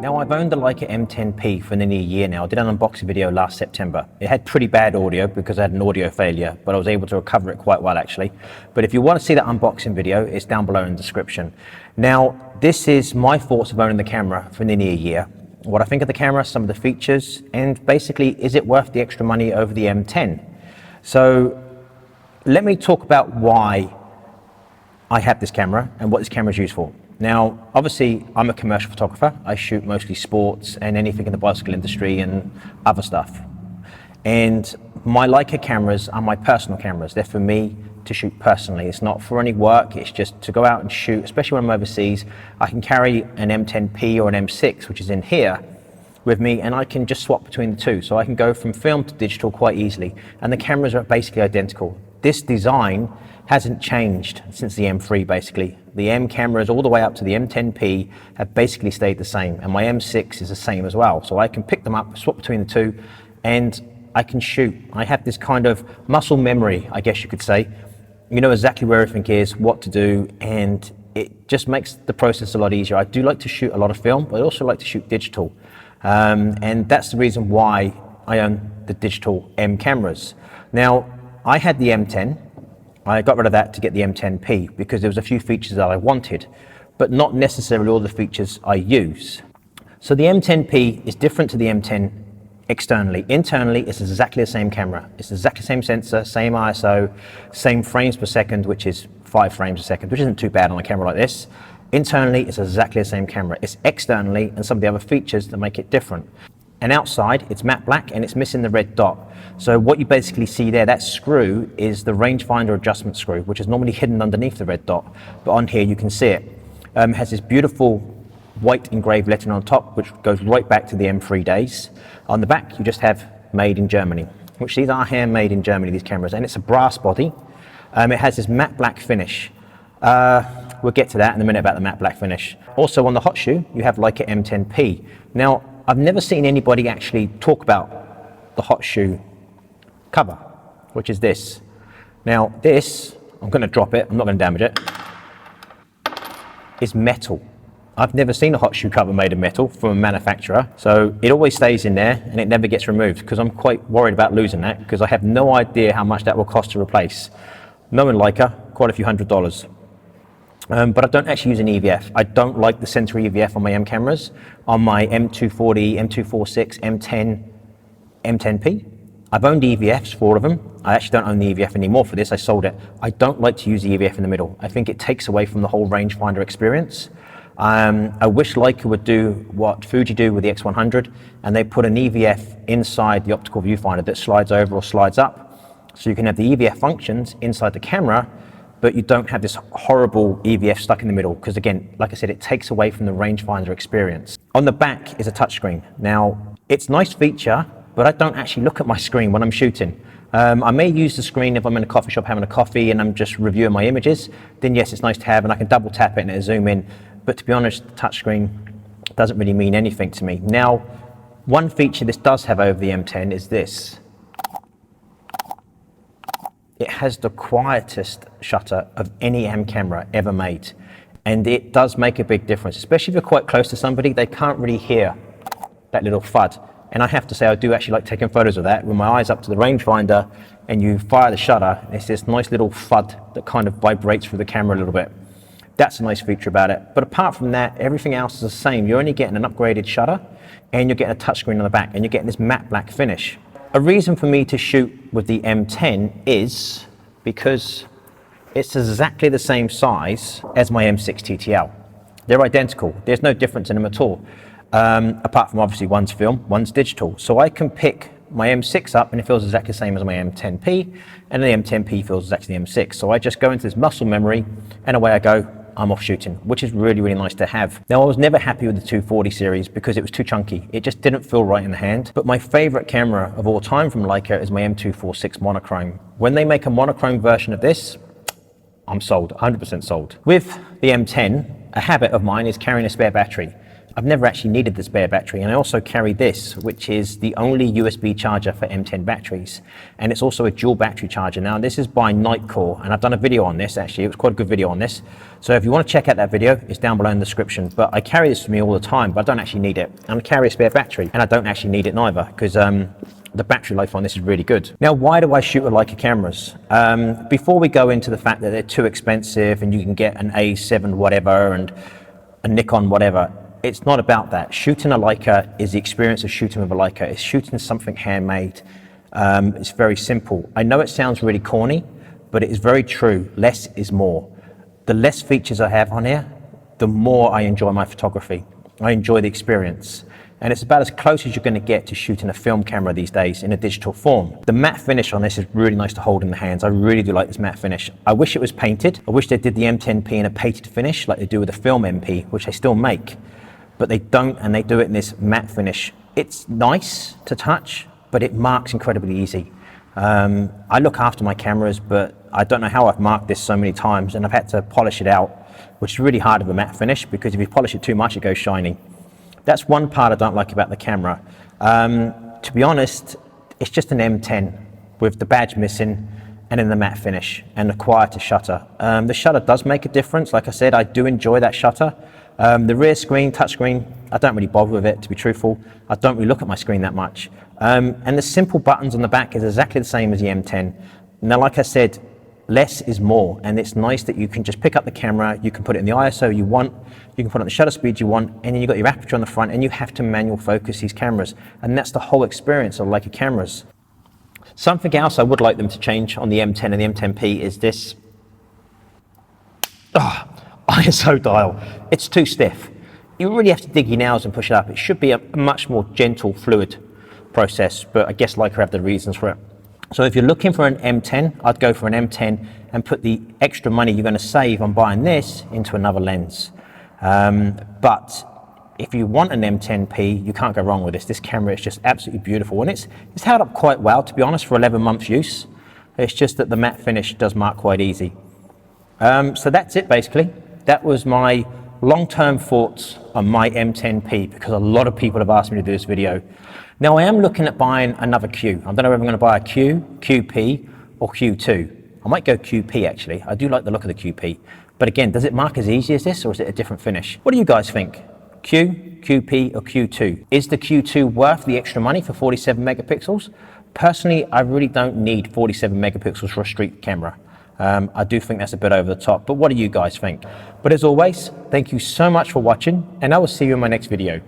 Now, I've owned the Leica M10-P for nearly a year now. I did an unboxing video last September. It had pretty bad audio because I had an audio failure, but I was able to recover it quite well actually. But if you want to see that unboxing video, it's down below in the description. Now, this is my thoughts of owning the camera for nearly a year. What I think of the camera, some of the features, and basically, is it worth the extra money over the M10? So let me talk about why I have this camera and what this camera is used for. Now, obviously, I'm a commercial photographer. I shoot mostly sports and anything in the bicycle industry and other stuff. And my Leica cameras are my personal cameras. They're for me to shoot personally. It's not for any work. It's just to go out and shoot, especially when I'm overseas. I can carry an M10-P or an M6, which is in here, with me, and I can just swap between the two. So I can go from film to digital quite easily. And the cameras are basically identical. This design hasn't changed since the M3 basically. The M cameras all the way up to the M10-P have basically stayed the same, and my M6 is the same as well. So I can pick them up, swap between the two, and I can shoot. I have this kind of muscle memory, I guess you could say. You know exactly where everything is, what to do, and it just makes the process a lot easier. I do like to shoot a lot of film, but I also like to shoot digital. And that's the reason why I own the digital M cameras. Now, I had the M10. I got rid of that to get the M10-P because there was a few features that I wanted, but not necessarily all the features I use. So the M10-P is different to the M10 externally. Internally, it's exactly the same camera. It's exactly the same sensor, same ISO, same frames per second, which is 5 frames a second, which isn't too bad on a camera like this. Internally, it's exactly the same camera. It's externally and some of the other features that make it different. And outside, it's matte black and it's missing the red dot. So what you basically see there, that screw is the rangefinder adjustment screw, which is normally hidden underneath the red dot. But on here, you can see it. It has this beautiful white engraved lettering on top, which goes right back to the M3 days. On the back, you just have made in Germany, which these are handmade in Germany, these cameras. And it's a brass body. It has this matte black finish. We'll get to that in a minute about the matte black finish. Also on the hot shoe, you have Leica M10-P. Now, I've never seen anybody actually talk about the hot shoe cover, which is this. Now this, I'm going to drop it, I'm not going to damage it, is metal. I've never seen a hot shoe cover made of metal from a manufacturer, so it always stays in there and it never gets removed because I'm quite worried about losing that because I have no idea how much that will cost to replace. Knowing Leica, quite a few $100s. But I don't actually use an EVF. I don't like the center EVF on my M cameras. On my M240, M246, M10, M10-P. I've owned EVFs for all of them. I actually don't own the EVF anymore for this, I sold it. I don't like to use the EVF in the middle. I think it takes away from the whole rangefinder experience. I wish Leica would do what Fuji do with the X100, and they put an EVF inside the optical viewfinder that slides over or slides up. So you can have the EVF functions inside the camera, but you don't have this horrible EVF stuck in the middle because again, like I said, it takes away from the rangefinder experience. On the back is a touchscreen. Now, it's a nice feature, but I don't actually look at my screen when I'm shooting. I may use the screen if I'm in a coffee shop having a coffee and I'm just reviewing my images, then yes, it's nice to have and I can double tap it and it'll zoom in. But to be honest, the touchscreen doesn't really mean anything to me. Now, one feature this does have over the M10 is this. It has the quietest shutter of any M camera ever made. And it does make a big difference, especially if you're quite close to somebody, they can't really hear that little thud. And I have to say, I do actually like taking photos of that with my eyes up to the rangefinder and you fire the shutter, it's this nice little thud that kind of vibrates through the camera a little bit. That's a nice feature about it. But apart from that, everything else is the same. You're only getting an upgraded shutter and you're getting a touchscreen on the back and you're getting this matte black finish. A reason for me to shoot with the M10 is because it's exactly the same size as my M6 TTL. They're identical. There's no difference in them at all. Apart from obviously one's film, one's digital. So I can pick my M6 up and it feels exactly the same as my M10-P, and the M10-P feels exactly the M6. So I just go into this muscle memory and away I go. I'm off shooting, which is really, really nice to have. Now, I was never happy with the 240 series because it was too chunky. It just didn't feel right in the hand. But my favorite camera of all time from Leica is my M246 monochrome. When they make a monochrome version of this, I'm sold, 100% sold. With the M10, a habit of mine is carrying a spare battery. I've never actually needed the spare battery. And I also carry this, which is the only USB charger for M10 batteries. And it's also a dual battery charger. Now, this is by Nitecore, and I've done a video on this, actually. It was quite a good video on this. So if you want to check out that video, it's down below in the description. But I carry this with me all the time, but I don't actually need it. And I carry a spare battery, and I don't actually need it neither, because the battery life on this is really good. Now, why do I shoot with Leica cameras? Before we go into the fact that they're too expensive and you can get an A7 whatever and a Nikon whatever, it's not about that. Shooting a Leica is the experience of shooting with a Leica. It's shooting something handmade. It's very simple. I know it sounds really corny, but it is very true. Less is more. The less features I have on here, the more I enjoy my photography. I enjoy the experience. And it's about as close as you're going to get to shooting a film camera these days in a digital form. The matte finish on this is really nice to hold in the hands. I really do like this matte finish. I wish it was painted. I wish they did the M10P in a painted finish like they do with the film MP, which they still make. But they don't, and they do it in this matte finish. It's nice to touch, but it marks incredibly easy. I look after my cameras, but I don't know how I've marked this so many times, and I've had to polish it out, which is really hard with a matte finish, because if you polish it too much, it goes shiny. That's one part I don't like about the camera. To be honest, it's just an M10 with the badge missing and in the matte finish and the Quietest Shutter. The shutter does make a difference. Like I said, I do enjoy that shutter. The rear screen, touch screen, I don't really bother with it, to be truthful. I don't really look at my screen that much. And the simple buttons on the back is exactly the same as the M10. Now, like I said, less is more, and it's nice that you can just pick up the camera, you can put it in the ISO you want, you can put it on the shutter speed you want, and then you've got your aperture on the front, and you have to manual focus these cameras. And that's the whole experience of Leica cameras. Something else I would like them to change on the M10 and the M10P is this ISO dial. It's too stiff. You really have to dig your nails and push it up. It should be a much more gentle, fluid process, but I guess Leica have the reasons for it. So if you're looking for an M10, I'd go for an M10 and put the extra money you're going to save on buying this into another lens. But if you want an M10P, you can't go wrong with this. This camera is just absolutely beautiful, and it's held up quite well, to be honest, for 11 months use. It's just that the matte finish does mark quite easy. So that's it, basically. That was my long-term thoughts on my M10P, because a lot of people have asked me to do this video. Now, I am looking at buying another Q. I don't know if I'm going to buy a Q, QP, or Q2. I might go QP, actually. I do like the look of the QP. But again, does it mark as easy as this, or is it a different finish? What do you guys think? Q, QP, or Q2? Is the Q2 worth the extra money for 47 megapixels? Personally, I really don't need 47 megapixels for a street camera. I do think that's a bit over the top, but what do you guys think? But as always, thank you so much for watching, and I will see you in my next video.